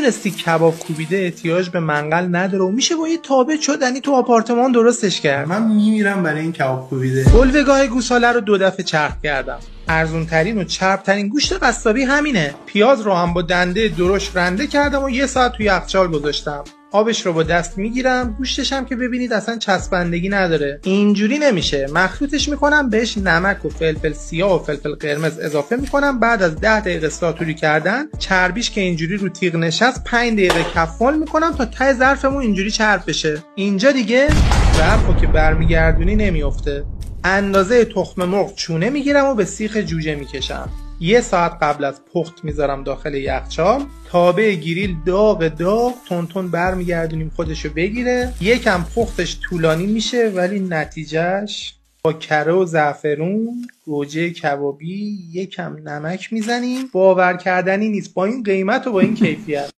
میدونستی کباب کوبیده احتیاج به منقل نداره و میشه با یه تابه چدنی تو آپارتمان درستش کرد؟ من میمیرم برای این کباب کوبیده. گلوگاه گوساله رو 2 دفعه چرخ کردم. ارزون ترین و چرب ترین گوشت قصابی همینه. پیاز رو هم با دنده درشت رنده کردم و 1 ساعت توی یخچال گذاشتم. آبش رو با دست میگیرم، گوشتش هم که ببینید اصلا چسبندگی نداره. اینجوری نمیشه. مخلوطش میکنم، بهش نمک و فلفل سیاه و فلفل قرمز اضافه میکنم. بعد از 10 دقیقه ساتوری کردن، چربیش که اینجوری رو تیغ نشست 5 دقیقه کفال میکنم تا ته ظرفمون اینجوری چرب بشه. اینجا دیگه ظرفو که برمیگردونی نمیافته. اندازه تخم مرغ چونه میگیرم و به سیخ جوجه میکشم. 1 ساعت قبل از پخت میذارم داخل یخچال. تابه گریل داغ تون برمیگردونیم خودشو بگیره. یکم پختش طولانی میشه ولی نتیجهش با کره و زعفرون، گوجه کبابی، یکم نمک میزنیم. باور کردنی نیست با این قیمت و با این کیفیت.